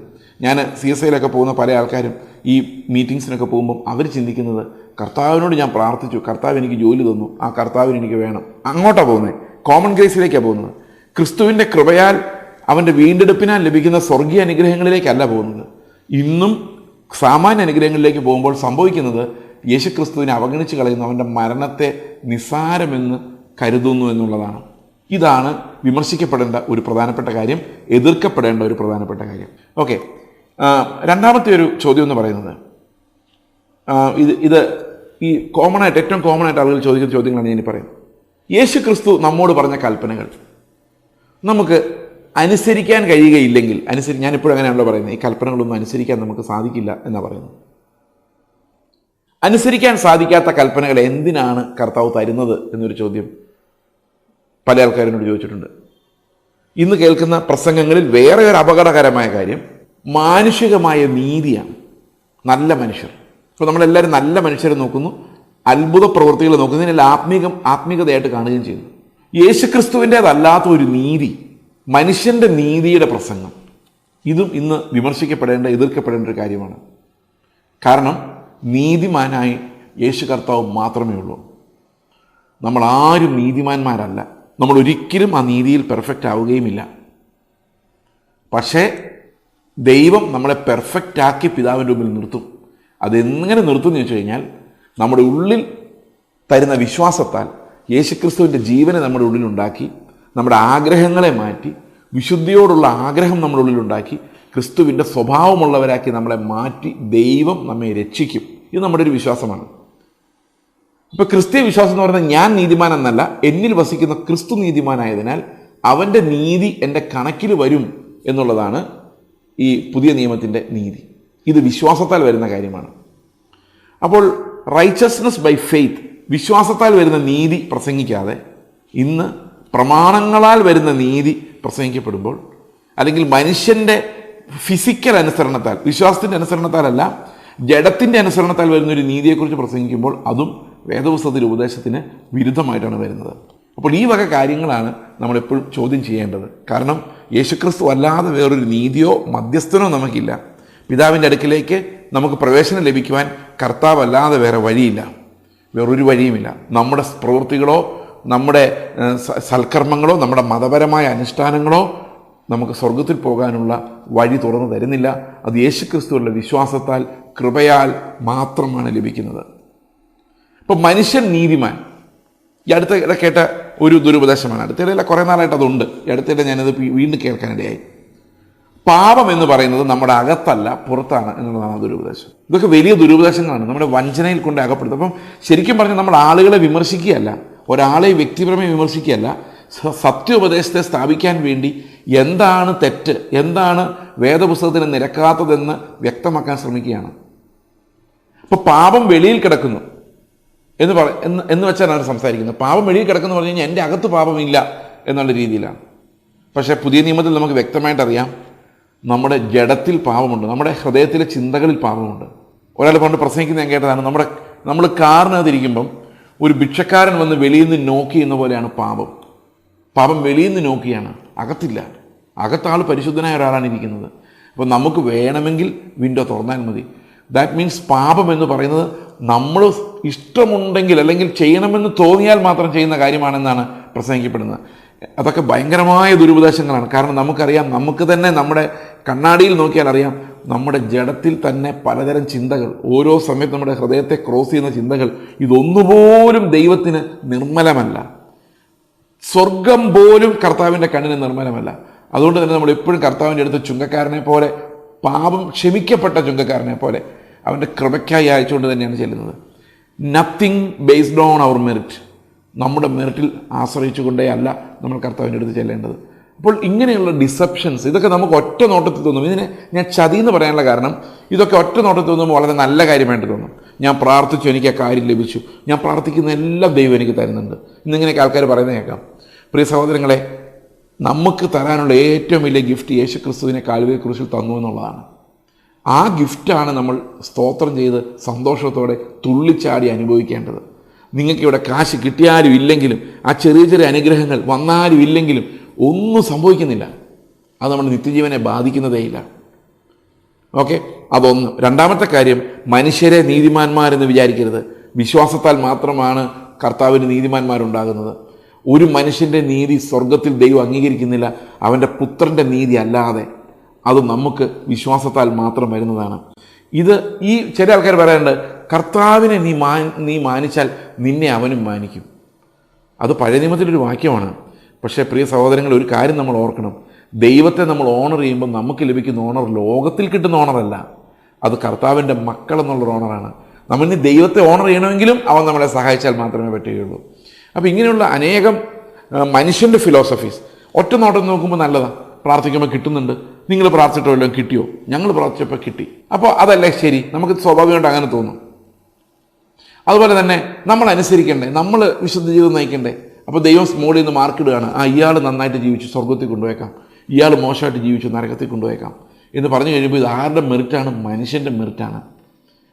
ഞാൻ CSIയിലൊക്കെ പോകുന്ന പല ആൾക്കാരും ഈ മീറ്റിങ്സിനൊക്കെ പോകുമ്പം അവർ ചിന്തിക്കുന്നത്, കർത്താവിനോട് ഞാൻ പ്രാർത്ഥിച്ചു, കർത്താവ് എനിക്ക് ജോലി തന്നു, ആ കർത്താവിന് എനിക്ക് വേണം. അങ്ങോട്ടാണ് പോകുന്നത്, കോമൺ ഗ്രേസിലേക്കാണ് പോകുന്നത്. ക്രിസ്തുവിൻ്റെ കൃപയാൽ അവൻ്റെ വീണ്ടെടുപ്പിനാൽ ലഭിക്കുന്ന സ്വർഗീയ അനുഗ്രഹങ്ങളിലേക്കല്ല പോകുന്നത്. ഇന്നും സാമാന്യ അനുഗ്രഹങ്ങളിലേക്ക് പോകുമ്പോൾ സംഭവിക്കുന്നത് യേശുക്രിസ്തുവിനെ അവഗണിച്ച് കളയുന്നു, അവൻ്റെ മരണത്തെ നിസ്സാരമെന്ന് കരുതുന്നു എന്നുള്ളതാണ്. ഇതാണ് വിമർശിക്കപ്പെടേണ്ട ഒരു പ്രധാനപ്പെട്ട കാര്യം, എതിർക്കപ്പെടേണ്ട ഒരു പ്രധാനപ്പെട്ട കാര്യം. ഓക്കെ, രണ്ടാമത്തെ ഒരു ചോദ്യം എന്ന് പറയുന്നത്, ഇത് ഈ ഏറ്റവും കോമൺ ആയിട്ട് ആളുകൾ ചോദിക്കുന്ന ചോദ്യങ്ങളാണ് ഞാൻ പറയുന്നത്. യേശു ക്രിസ്തു നമ്മോട് പറഞ്ഞ കൽപ്പനകൾ നമുക്ക് അനുസരിക്കാൻ കഴിയുകയില്ലെങ്കിൽ, ഞാനിപ്പോഴും അങ്ങനെയാണല്ലോ പറയുന്നത്, ഈ കൽപ്പനകളൊന്നും അനുസരിക്കാൻ നമുക്ക് സാധിക്കില്ല എന്നാണ് പറയുന്നത്. അനുസരിക്കാൻ സാധിക്കാത്ത കൽപ്പനകൾ എന്തിനാണ് കർത്താവ് തരുന്നത് എന്നൊരു ചോദ്യം പല ആൾക്കാരോട് ചോദിച്ചിട്ടുണ്ട്. ഇന്ന് കേൾക്കുന്ന പ്രസംഗങ്ങളിൽ വേറെ ഒരു അപകടകരമായ കാര്യം മാനുഷികമായ നീതിയാണ്. നല്ല മനുഷ്യർ, ഇപ്പോൾ നമ്മളെല്ലാവരും നല്ല മനുഷ്യരെ നോക്കുന്നു, അത്ഭുത പ്രവൃത്തികൾ നോക്കുന്നു, ഇതിനെല്ലാം ആത്മീകതയായിട്ട് കാണുകയും ചെയ്യുന്നു. യേശുക്രിസ്തുവിൻ്റേതല്ലാത്ത ഒരു നീതി, മനുഷ്യൻ്റെ നീതിയുടെ പ്രസംഗം, ഇതും ഇന്ന് വിമർശിക്കപ്പെടേണ്ട, എതിർക്കപ്പെടേണ്ട ഒരു കാര്യമാണ്. കാരണം നീതിമാനായി യേശു കർത്താവ് മാത്രമേ ഉള്ളൂ. നമ്മൾ ആരും നീതിമാന്മാരല്ല, നമ്മൾ ഒരിക്കലും ആ നീതിയിൽ പെർഫെക്റ്റ് ആവുകയുമില്ല. പക്ഷേ ദൈവം നമ്മളെ പെർഫെക്റ്റ് ആക്കി പിതാവിൻ്റെ മുമ്പിൽ നിർത്തും. അതെങ്ങനെ നിർത്തും എന്ന് ചോദിച്ചു കഴിഞ്ഞാൽ, നമ്മുടെ ഉള്ളിൽ തരുന്ന വിശ്വാസത്താൽ യേശുക്രിസ്തുവിൻ്റെ ജീവനെ നമ്മുടെ ഉള്ളിലുണ്ടാക്കി, നമ്മുടെ ആഗ്രഹങ്ങളെ മാറ്റി, വിശുദ്ധിയോടുള്ള ആഗ്രഹം നമ്മുടെ ഉള്ളിലുണ്ടാക്കി, ക്രിസ്തുവിൻ്റെ സ്വഭാവമുള്ളവരാക്കി നമ്മളെ മാറ്റി ദൈവം നമ്മെ രക്ഷിക്കും. ഇത് നമ്മുടെ ഒരു വിശ്വാസമാണ്. ഇപ്പോൾ ക്രിസ്തീയ വിശ്വാസം എന്ന് പറയുന്നത് ഞാൻ നീതിമാൻ എന്നല്ല, എന്നിൽ വസിക്കുന്ന ക്രിസ്തു നീതിമാനായതിനാൽ അവൻ്റെ നീതി എൻ്റെ കണക്കിൽ വരും എന്നുള്ളതാണ് ഈ പുതിയ നിയമത്തിൻ്റെ നീതി. ഇത് വിശ്വാസത്താൽ വരുന്ന കാര്യമാണ്. അപ്പോൾ റൈച്ചസ്നെസ് ബൈ ഫെയ്ത്ത്, വിശ്വാസത്താൽ വരുന്ന നീതി പ്രസംഗിക്കാതെ ഇന്ന് പ്രമാണങ്ങളാൽ വരുന്ന നീതി പ്രസംഗിക്കപ്പെടുമ്പോൾ, അല്ലെങ്കിൽ മനുഷ്യൻ്റെ ഫിസിക്കൽ അനുസരണത്താൽ, വിശ്വാസത്തിൻ്റെ അനുസരണത്താലല്ല, ജഡത്തിൻ്റെ അനുസരണത്താൽ വരുന്നൊരു നീതിയെക്കുറിച്ച് പ്രസംഗിക്കുമ്പോൾ അതും വേദപുസ്തകത്തിലെ ഉപദേശത്തിന് വിരുദ്ധമായിട്ടാണ് വരുന്നത്. അപ്പോൾ ഈ വക കാര്യങ്ങളാണ് നമ്മളെപ്പോഴും ചോദ്യം ചെയ്യേണ്ടത്. കാരണം യേശുക്രിസ്തു അല്ലാതെ വേറൊരു നീതിയോ മധ്യസ്ഥനോ നമുക്കില്ല. പിതാവിൻ്റെ അടുക്കിലേക്ക് നമുക്ക് പ്രവേശനം ലഭിക്കുവാൻ കർത്താവ് അല്ലാതെ വേറെ വഴിയില്ല, വേറൊരു വഴിയുമില്ല. നമ്മുടെ പ്രവൃത്തികളോ നമ്മുടെ സൽക്കർമ്മങ്ങളോ നമ്മുടെ മതപരമായ അനുഷ്ഠാനങ്ങളോ നമുക്ക് സ്വർഗത്തിൽ പോകാനുള്ള വഴി തുറന്നു തരുന്നില്ല. അത് യേശുക്രിസ്തുവിലുള്ള വിശ്വാസത്താൽ കൃപയാൽ മാത്രമാണ് ലഭിക്കുന്നത്. ഇപ്പം മനുഷ്യൻ നീതിമാൻ, ഈ അടുത്ത കേട്ട ഒരു ദുരുപദേശമാണ്. അടുത്തിടയില്ല, കുറേ നാളായിട്ട് അതുണ്ട്. ഈ അടുത്തിടെ ഞാനത് വീണ്ടും കേൾക്കാനിടയായി. പാപം എന്ന് പറയുന്നത് നമ്മുടെ അകത്തല്ല പുറത്താണ് എന്നുള്ളതാണ് ആ ദുരുപദേശം. ഇതൊക്കെ വലിയ ദുരുപദേശങ്ങളാണ്, നമ്മുടെ വഞ്ചനയിൽ കൊണ്ട് അകപ്പെടുത്തും. അപ്പം ശരിക്കും പറഞ്ഞാൽ നമ്മൾ ആളുകളെ വിമർശിക്കുകയല്ല, ഒരാളെ വ്യക്തിപരമായി വിമർശിക്കുകയല്ല, സത്യോപദേശത്തെ സ്ഥാപിക്കാൻ വേണ്ടി എന്താണ് തെറ്റ്, എന്താണ് വേദപുസ്തകത്തിന് നിരക്കാത്തതെന്ന് വ്യക്തമാക്കാൻ ശ്രമിക്കുകയാണ്. ഇപ്പോൾ പാപം വെളിയിൽ കിടക്കുന്നു എന്ന് വെച്ചാണ് സംസാരിക്കുന്നത്. പാപം വെളിയിൽ കിടക്കുന്നു പറഞ്ഞു കഴിഞ്ഞാൽ എൻ്റെ അകത്ത് പാപമില്ല എന്നുള്ള രീതിയിലാണ്. പക്ഷേ പുതിയ നിയമത്തിൽ നമുക്ക് വ്യക്തമായിട്ടറിയാം, നമ്മുടെ ജഡത്തിൽ പാപമുണ്ട്, നമ്മുടെ ഹൃദയത്തിലെ ചിന്തകളിൽ പാപമുണ്ട്. ഒരാൾ പണ്ട് പ്രസംഗിക്കുന്ന ഞാൻ കേട്ടതാണ്, നമ്മൾ കാറിനകത്തിരിക്കുമ്പം ഒരു ഭിക്ഷക്കാരൻ വന്ന് വെളിയിൽ നിന്ന് നോക്കി ചെയ്യുന്ന പോലെയാണ് പാപം. പാപം വെളിയിൽ നിന്ന് നോക്കിയാണ്, അകത്തില്ല. അകത്താൾ പരിശുദ്ധനായ ഒരാളാണ് ഇരിക്കുന്നത്. അപ്പോൾ നമുക്ക് വേണമെങ്കിൽ വിൻഡോ തുറന്നാൽ മതി. ദാറ്റ് മീൻസ് പാപം എന്ന് പറയുന്നത് നമ്മൾ ഇഷ്ടമുണ്ടെങ്കിൽ അല്ലെങ്കിൽ ചെയ്യണമെന്ന് തോന്നിയാൽ മാത്രം ചെയ്യുന്ന കാര്യമാണെന്നാണ് പ്രസംഗിക്കപ്പെടുന്നത്. അതൊക്കെ ഭയങ്കരമായ ദുരുപദേശങ്ങളാണ്. കാരണം നമുക്കറിയാം, നമുക്ക് തന്നെ നമ്മുടെ കണ്ണാടിയിൽ നോക്കിയാൽ അറിയാം, നമ്മുടെ ജഡത്തിൽ തന്നെ പലതരം ചിന്തകൾ, ഓരോ സമയത്ത് നമ്മുടെ ഹൃദയത്തെ ക്രോസ് ചെയ്യുന്ന ചിന്തകൾ, ഇതൊന്നുപോലും ദൈവത്തിന് നിർമ്മലമല്ല. സ്വർഗം പോലും കർത്താവിൻ്റെ കണ്ണിന് നിർമ്മലമല്ല. അതുകൊണ്ട് തന്നെ നമ്മൾ എപ്പോഴും കർത്താവിൻ്റെ അടുത്ത് ചുങ്കക്കാരനെ പോലെ, പാപം ക്ഷമിക്കപ്പെട്ട ചുങ്കക്കാരനെ പോലെ അവൻ്റെ കൃപയ്ക്കായി അയച്ചുകൊണ്ട് തന്നെയാണ് ചെല്ലുന്നത്. Nothing based on our merit. നമ്മുടെ മെറിറ്റിൽ ആശ്രയിച്ചുകൊണ്ടേ അല്ല നമ്മൾ കർത്താവിൻ്റെ അടുത്ത് ചെല്ലേണ്ടത്. അപ്പോൾ ഇങ്ങനെയുള്ള ഡിസെപ്ഷൻസ്, ഇതൊക്കെ നമുക്ക് ഒറ്റ നോട്ടത്തിൽ തോന്നും. ഇതിനെ ഞാൻ ചതി എന്ന് പറയാനുള്ള കാരണം, ഇതൊക്കെ ഒറ്റ നോട്ടത്തിൽ തോന്നുമ്പോൾ വളരെ നല്ല കാര്യമായിട്ട് തോന്നും. ഞാൻ പ്രാർത്ഥിച്ചു, എനിക്ക് ആ കാര്യം ലഭിച്ചു, ഞാൻ പ്രാർത്ഥിക്കുന്ന എല്ലാം ദൈവം എനിക്ക് തരുന്നുണ്ട് എന്നിങ്ങനെയൊക്കെ ആൾക്കാർ പറയുന്നത് കേൾക്കാം. പ്രിയ സഹോദരങ്ങളെ, നമുക്ക് തരാനുള്ള ഏറ്റവും വലിയ ഗിഫ്റ്റ് യേശുക്രിസ്തുവിനെ കാൽവരി ക്രൂശിൽ തന്നു എന്നുള്ളതാണ്. ആ ഗിഫ്റ്റാണ് നമ്മൾ സ്തോത്രം ചെയ്ത് സന്തോഷത്തോടെ തുള്ളിച്ചാടി അനുഭവിക്കേണ്ടത്. നിങ്ങൾക്കിവിടെ കാശ് കിട്ടിയാലും ഇല്ലെങ്കിലും, ആ ചെറിയ ചെറിയ അനുഗ്രഹങ്ങൾ വന്നാലും ഇല്ലെങ്കിലും ഒന്നും സംഭവിക്കുന്നില്ല. അത് നമ്മുടെ നിത്യജീവനെ ബാധിക്കുന്നതേയില്ല. ഓക്കെ, അതൊന്ന്. രണ്ടാമത്തെ കാര്യം, മനുഷ്യരെ നീതിമാന്മാരെന്ന് വിചാരിക്കരുത്. വിശ്വാസത്താൽ മാത്രമാണ് കർത്താവിന് നീതിമാന്മാരുണ്ടാകുന്നത്. ഒരു മനുഷ്യൻ്റെ നീതി സ്വർഗത്തിൽ ദൈവം അംഗീകരിക്കുന്നില്ല, അവൻ്റെ പുത്രൻ്റെ നീതി അല്ലാതെ. അത് നമുക്ക് വിശ്വാസത്താൽ മാത്രം വരുന്നതാണ്. ഇത് ഈ ചില ആൾക്കാർ പറയാറുണ്ട്, കർത്താവിനെ നീ മാനിച്ചാൽ നിന്നെ അവനും മാനിക്കും. അത് പഴയ നിയമത്തിലൊരു വാക്യമാണ്. പക്ഷേ പ്രിയ സഹോദരങ്ങൾ, ഒരു കാര്യം നമ്മൾ ഓർക്കണം. ദൈവത്തെ നമ്മൾ ഓണർ ചെയ്യുമ്പോൾ നമുക്ക് ലഭിക്കുന്ന ഓണർ ലോകത്തിൽ കിട്ടുന്ന ഓണറല്ല, അത് കർത്താവിൻ്റെ മക്കൾ എന്നുള്ളൊരു ഓണറാണ്. നമ്മളിനി ദൈവത്തെ ഓണർ ചെയ്യണമെങ്കിലും അവൻ നമ്മളെ സഹായിച്ചാൽ മാത്രമേ പറ്റുകയുള്ളൂ. അപ്പോൾ ഇങ്ങനെയുള്ള അനേകം മനുഷ്യൻ്റെ ഫിലോസഫീസ് ഒറ്റ നോട്ടം നോക്കുമ്പോൾ നല്ലതാണ്. പ്രാർത്ഥിക്കുമ്പോൾ കിട്ടുന്നുണ്ട്. നിങ്ങൾ പ്രാർത്ഥിച്ചിട്ടോ വല്ലതും കിട്ടിയോ? ഞങ്ങൾ പ്രാർത്ഥിച്ചപ്പോൾ കിട്ടി. അപ്പോൾ അതല്ലേ ശരി, നമുക്ക് സ്വാഭാവികമായിട്ട് അങ്ങനെ തോന്നും. അതുപോലെ തന്നെ നമ്മൾ അനുസരിക്കണ്ടേ, നമ്മൾ വിശുദ്ധ ജീവിതം നയിക്കണ്ടേ. അപ്പോൾ ദൈവം മോളിൽ നിന്ന് മാർക്കിടുകയാണ്, ഇയാൾ നന്നായിട്ട് ജീവിച്ചു സ്വർഗത്തിൽ കൊണ്ടുപോയേക്കാം, ഇയാൾ മോശമായിട്ട് ജീവിച്ചു നരകത്തിൽ കൊണ്ടുപോയേക്കാം എന്ന് പറഞ്ഞു കഴിയുമ്പോൾ ഇത് ആരുടെ മെറിറ്റാണ്? മനുഷ്യൻ്റെ മെറിറ്റാണ്.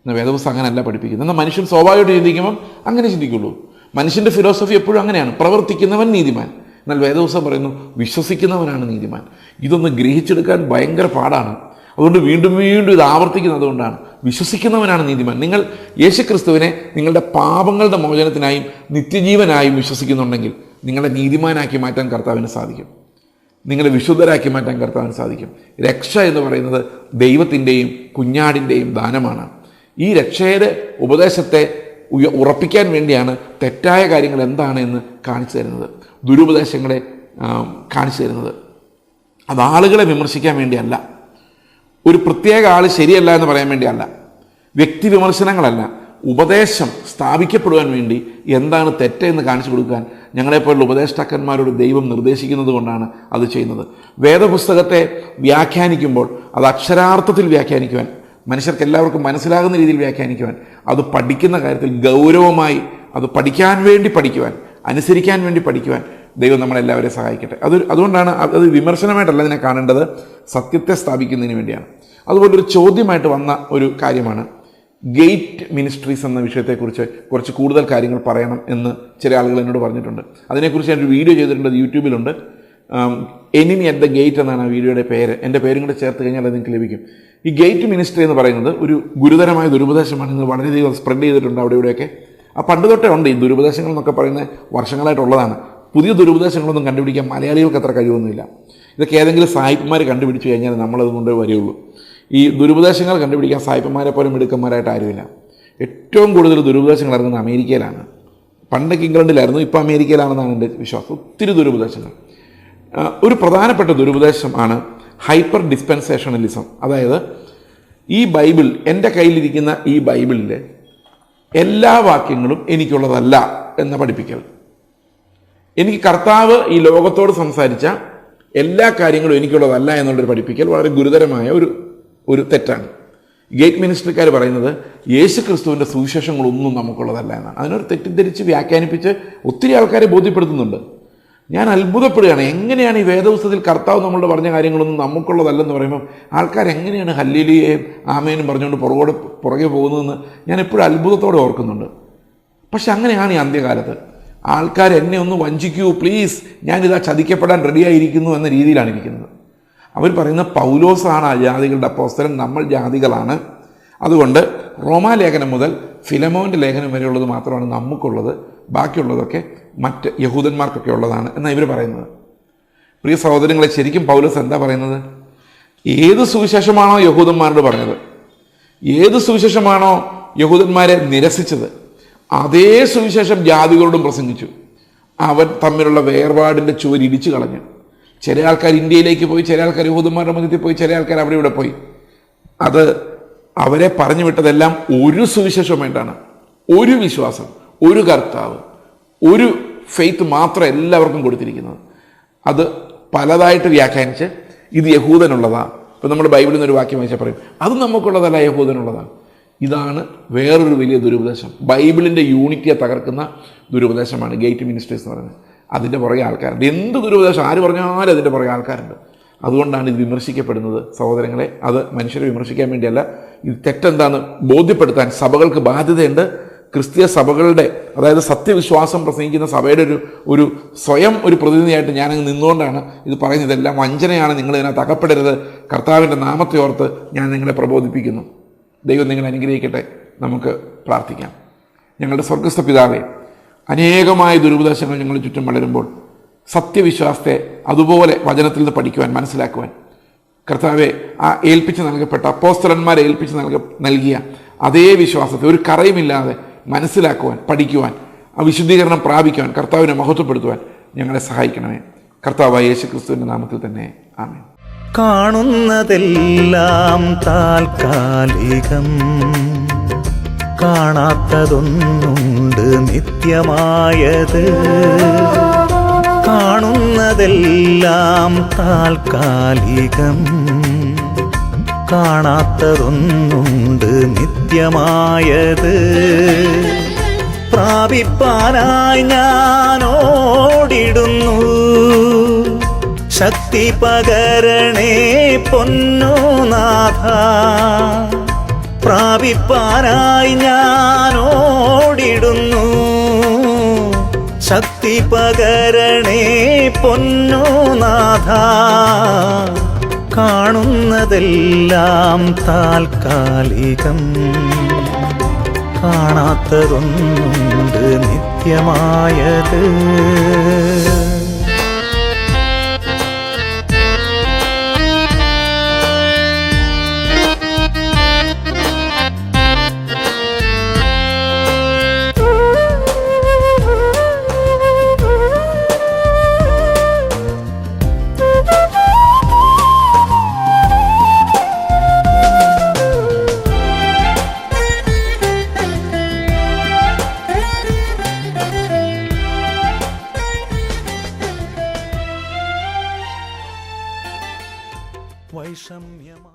എന്നാൽ വേദപുസ്തകം അങ്ങനെയല്ല പഠിപ്പിക്കുന്നത്. എന്നാൽ മനുഷ്യൻ സ്വാഭാവികമായിട്ട് ചിന്തിക്കുമ്പം അങ്ങനെ ചിന്തിക്കുള്ളൂ. മനുഷ്യൻ്റെ ഫിലോസഫി എപ്പോഴും അങ്ങനെയാണ്, പ്രവർത്തിക്കുന്നവൻ നീതിമാൻ. എന്നാൽ വേദപുസ്തകം പറയുന്നു വിശ്വസിക്കുന്നവനാണ് നീതിമാൻ. ഇതൊന്ന് ഗ്രഹിച്ചെടുക്കാൻ ഭയങ്കര പാടാണ്. അതുകൊണ്ട് വീണ്ടും വീണ്ടും ഇത് ആവർത്തിക്കുന്നത് കൊണ്ടാണ്. വിശ്വസിക്കുന്നവനാണ് നീതിമാൻ. നിങ്ങൾ യേശുക്രിസ്തുവിനെ നിങ്ങളുടെ പാപങ്ങളുടെ മോചനത്തിനായും നിത്യജീവനായും വിശ്വസിക്കുന്നുണ്ടെങ്കിൽ നിങ്ങളെ നീതിമാനാക്കി മാറ്റാൻ കർത്താവിന് സാധിക്കും. നിങ്ങളെ വിശുദ്ധരാക്കി മാറ്റാൻ കർത്താവിന് സാധിക്കും. രക്ഷ എന്ന് പറയുന്നത് ദൈവത്തിൻ്റെയും കുഞ്ഞാടിൻ്റെയും ദാനമാണ്. ഈ രക്ഷയുടെ ഉപദേശത്തെ ഉറപ്പിക്കാൻ വേണ്ടിയാണ് തെറ്റായ കാര്യങ്ങൾ എന്താണ് എന്ന് കാണിച്ചു തരുന്നത്, ദുരുപദേശങ്ങളെ കാണിച്ചു തരുന്നത്. അത് ആളുകളെ വിമർശിക്കാൻ വേണ്ടിയല്ല, ഒരു പ്രത്യേക ആൾ ശരിയല്ല എന്ന് പറയാൻ വേണ്ടിയല്ല, വ്യക്തി വിമർശനങ്ങളല്ല, ഉപദേശം സ്ഥാപിക്കപ്പെടുവാൻ വേണ്ടി എന്താണ് തെറ്റെന്ന് കാണിച്ചു കൊടുക്കാൻ ഞങ്ങളെപ്പോലുള്ള ഉപദേഷ്ടാക്കന്മാരോട് ദൈവം നിർദ്ദേശിക്കുന്നത് കൊണ്ടാണ് അത് ചെയ്യുന്നത്. വേദപുസ്തകത്തെ വ്യാഖ്യാനിക്കുമ്പോൾ അത് അക്ഷരാർത്ഥത്തിൽ വ്യാഖ്യാനിക്കുവാൻ, മനുഷ്യർക്ക് എല്ലാവർക്കും മനസ്സിലാകുന്ന രീതിയിൽ വ്യാഖ്യാനിക്കുവാൻ, അത് പഠിക്കുന്ന കാര്യത്തിൽ ഗൗരവമായി അത് പഠിക്കാൻ വേണ്ടി പഠിക്കുവാൻ, അനുസരിക്കാൻ വേണ്ടി പഠിക്കുവാൻ ദൈവം നമ്മളെല്ലാവരെയും സഹായിക്കട്ടെ. അതുകൊണ്ടാണ് അത് വിമർശനമായിട്ടല്ല ഇതിനെ കാണേണ്ടത്, സത്യത്തെ സ്ഥാപിക്കുന്നതിന് വേണ്ടിയാണ്. അതുപോലൊരു ചോദ്യമായിട്ട് വന്ന ഒരു കാര്യമാണ് ഗേറ്റ് മിനിസ്ട്രീസ് എന്ന വിഷയത്തെക്കുറിച്ച് കുറച്ച് കൂടുതൽ കാര്യങ്ങൾ പറയണം എന്ന് ചില ആളുകൾ എന്നോട് പറഞ്ഞിട്ടുണ്ട്. അതിനെക്കുറിച്ച് ഞാനൊരു വീഡിയോ ചെയ്തിട്ടുണ്ട്, യൂട്യൂബിലുണ്ട്. എനിമി അറ്റ് ദ ഗേറ്റ് എന്നാണ് ആ വീഡിയോയുടെ പേര്. എൻ്റെ പേരും കൂടെ ചേർത്ത് കഴിഞ്ഞാൽ അത് നിങ്ങൾക്ക് ലഭിക്കും. ഈ ഗേറ്റ് മിനിസ്ട്രി എന്ന് പറയുന്നത് ഒരു ഗുരുതരമായ ദുരുപദേശമാണ്. ഇന്ന് വളരെയധികം സ്പ്രെഡ് ചെയ്തിട്ടുണ്ട് അവിടെ ഇവിടെയൊക്കെ. ആ പണ്ട് തൊട്ടേ ഉണ്ട് ഈ ദുരുപദേശങ്ങൾ എന്നൊക്കെ പറയുന്നത്, വർഷങ്ങളായിട്ടുള്ളതാണ്. പുതിയ ദുരുപദേശങ്ങളൊന്നും കണ്ടുപിടിക്കാൻ മലയാളികൾക്ക് അത്ര കഴിവൊന്നുമില്ല. ഇതൊക്കെ ഏതെങ്കിലും സായിപ്പന്മാർ കണ്ടുപിടിച്ചു കഴിഞ്ഞാൽ നമ്മളത് കൊണ്ട് വരികയുള്ളൂ. ഈ ദുരുപദേശങ്ങൾ കണ്ടുപിടിക്കാൻ സായിപ്പന്മാരെ പോലും മിടുക്കന്മാരായിട്ട് ആരുമില്ല. ഏറ്റവും കൂടുതൽ ദുരുപദേശങ്ങൾ ഇറങ്ങുന്നത് അമേരിക്കയിലാണ്. പണ്ടൊക്കെ ഇംഗ്ലണ്ടിലായിരുന്നു, ഇപ്പോൾ അമേരിക്കയിലാണെന്നാണ് എൻ്റെ വിശ്വാസം. ഒത്തിരി ദുരുപദേശങ്ങൾ. ഒരു പ്രധാനപ്പെട്ട ദുരുപദേശം ആണ് ഹൈപ്പർ ഡിസ്പെൻസേഷണലിസം. അതായത് ഈ ബൈബിൾ, എൻ്റെ കയ്യിലിരിക്കുന്ന ഈ ബൈബിളിൽ എല്ലാ വാക്യങ്ങളും എനിക്കുള്ളതല്ല എന്ന പഠിപ്പിക്കൽ. എനിക്ക് കർത്താവ് ഈ ലോകത്തോട് സംസാരിച്ച എല്ലാ കാര്യങ്ങളും എനിക്കുള്ളതല്ല എന്നുള്ളൊരു പഠിപ്പിക്കൽ വളരെ ഗുരുതരമായ ഒരു തെറ്റാണ്. ഗേറ്റ് മിനിസ്ട്രിക്കാർ പറയുന്നത് യേശു ക്രിസ്തുവിൻ്റെ സുവിശേഷങ്ങളൊന്നും നമുക്കുള്ളതല്ല എന്നാണ്. അതിനൊരു തെറ്റിദ്ധരിച്ച് വ്യാഖ്യാനിപ്പിച്ച് ഒത്തിരി ആൾക്കാരെ ബോധ്യപ്പെടുത്തുന്നുണ്ട്. ഞാൻ അത്ഭുതപ്പെടുകയാണ്, എങ്ങനെയാണ് ഈ വേദപുസ്തകത്തിൽ കർത്താവ് നമ്മളോട് പറഞ്ഞ കാര്യങ്ങളൊന്നും നമുക്കുള്ളതല്ലെന്ന് പറയുമ്പോൾ ആൾക്കാർ എങ്ങനെയാണ് ഹല്ലേലൂയയും ആമേനും പറഞ്ഞുകൊണ്ട് പുറകെ പോകുന്നതെന്ന് ഞാൻ എപ്പോഴും അത്ഭുതത്തോടെ ഓർക്കുന്നുണ്ട്. പക്ഷെ അങ്ങനെയാണ് ഈ അന്ത്യകാലത്ത്. ആൾക്കാർ എന്നെ ഒന്ന് വഞ്ചിക്കൂ പ്ലീസ്, ഞാനിതാ ചതിക്കപ്പെടാൻ റെഡിയായിരിക്കുന്നു എന്ന രീതിയിലാണ് ഇരിക്കുന്നത്. അവർ പറയുന്ന പൗലോസാണ് ജാതികളുടെ അപ്പോസ്തലൻ, നമ്മൾ ജാതികളാണ്. അതുകൊണ്ട് റോമാലേഖനം മുതൽ ഫിലമോൻ്റെ ലേഖനം വരെയുള്ളത് മാത്രമാണ് നമുക്കുള്ളത്, ബാക്കിയുള്ളതൊക്കെ മറ്റ് യഹൂദന്മാർക്കൊക്കെ ഉള്ളതാണ് എന്നാണ് ഇവർ പറയുന്നത്. പ്രിയ സഹോദരങ്ങളെ, ശരിക്കും പൗലോസ് എന്താ പറയുന്നത്? ഏത് സുവിശേഷമാണോ യഹൂദന്മാരോട് പറഞ്ഞത്, ഏത് സുവിശേഷമാണോ യഹൂദന്മാരെ നിരസിച്ചത്, അതേ സുവിശേഷം ജാതികളോടും പ്രസംഗിച്ചു. അവൻ തമ്മിലുള്ള വേർപാടിൻ്റെ ചുവർ ഇടിച്ചു കളഞ്ഞു. ചില ആൾക്കാർ ഇന്ത്യയിലേക്ക് പോയി, ചില ആൾക്കാർ യഹൂദന്മാരുടെ മധ്യത്തിൽ പോയി, ചില ആൾക്കാർ അവിടെ ഇവിടെ പോയി. അത് അവരെ പറഞ്ഞു വിട്ടതെല്ലാം ഒരു സുവിശേഷം വേണ്ടാണ്, ഒരു വിശ്വാസം, ഒരു കർത്താവ്, ഒരു ഫെയ്ത്ത് മാത്രം എല്ലാവർക്കും കൊടുത്തിരിക്കുന്നത്. അത് പലതായിട്ട് വ്യാഖ്യാനിച്ച് ഇത് യഹൂദനുള്ളതാണ്. ഇപ്പം നമ്മൾ ബൈബിളിൽ നിന്ന് ഒരു വാക്യം വായിച്ചാൽ പറയും അത് നമുക്കുള്ളതല്ല, യഹൂദനുള്ളതാണ്. ഇതാണ് വേറൊരു വലിയ ദുരുപദേശം. ബൈബിളിൻ്റെ യൂണിറ്റിയെ തകർക്കുന്ന ദുരുപദേശമാണ് ഗേറ്റ് മിനിസ്ട്രീസ് എന്ന് പറയുന്നത്. അതിൻ്റെ പുറകെ ആൾക്കാരുണ്ട്. എന്ത് ദുരുപദേശം ആര് പറഞ്ഞാലും അതിൻ്റെ പുറകെ ആൾക്കാരുണ്ട്. അതുകൊണ്ടാണ് ഇത് വിമർശിക്കപ്പെടുന്നത് സഹോദരങ്ങളെ. അത് മനുഷ്യരെ വിമർശിക്കാൻ വേണ്ടിയല്ല, ഇത് തെറ്റെന്താണെന്ന് ബോധ്യപ്പെടുത്താൻ സഭകൾക്ക് ബാധ്യതയുണ്ട്. ക്രിസ്തീയ സഭകളുടെ, അതായത് സത്യവിശ്വാസം പ്രസംഗിക്കുന്ന സഭയുടെ ഒരു സ്വയം ഒരു പ്രതിനിധിയായിട്ട് ഞാനങ്ങ് നിന്നുകൊണ്ടാണ് ഇത് പറയുന്നത്. ഇതെല്ലാം വഞ്ചനയാണ്, നിങ്ങൾ ഇതിനകത്ത് അകപ്പെടരുത്, കർത്താവിൻ്റെ നാമത്തെ ഓർത്ത് ഞാൻ നിങ്ങളെ പ്രബോധിപ്പിക്കുന്നു. ദൈവം നിങ്ങളെ അനുഗ്രഹിക്കട്ടെ. നമുക്ക് പ്രാർത്ഥിക്കാം. ഞങ്ങളുടെ സ്വർഗ്ഗസ്ഥ പിതാവേ, അനേകമായ ദുരുപദേശങ്ങൾ ഞങ്ങളുടെ ചുറ്റും വളരുമ്പോൾ സത്യവിശ്വാസത്തെ അതുപോലെ വചനത്തിൽ നിന്ന് പഠിക്കുവാൻ, മനസ്സിലാക്കുവാൻ കർത്താവെ ആ ഏൽപ്പിച്ച് നൽകപ്പെട്ട അപ്പോസ്തലന്മാരെ ഏൽപ്പിച്ച് നൽകിയ അതേ വിശ്വാസത്തെ ഒരു കറയുമില്ലാതെ മനസ്സിലാക്കുവാൻ, പഠിക്കുവാൻ, ആ വിശുദ്ധീകരണം പ്രാപിക്കുവാൻ, കർത്താവിനെ മഹത്വപ്പെടുത്തുവാൻ ഞങ്ങളെ സഹായിക്കണമേ. കർത്താവായ യേശു ക്രിസ്തുവിൻ്റെ നാമത്തിൽ തന്നെ ആമേൻ. കാണുന്നതെല്ലാം താൽക്കാലികം, കാണാത്തതൊന്നുണ്ട് നിത്യമായത്. കാണുന്നതെല്ലാം താൽക്കാലികം, കാണാത്തതൊന്നുണ്ട് നിത്യമായത്. പ്രാപിപ്പാനായി ഞാൻ ഓടിടുന്നു, ശക്തി പകരണേ പൊന്നുനാഥ. പ്രാപിപ്പാനായി ഞാൻ ഓടിടുന്നു, ശക്തി പകരണേ പൊന്നുനാഥ. കാണുന്നതെല്ലാം താൽക്കാലികം, കാണാത്തതൊന്നുണ്ട് നിത്യമായത്. വൈഷമ്യമാ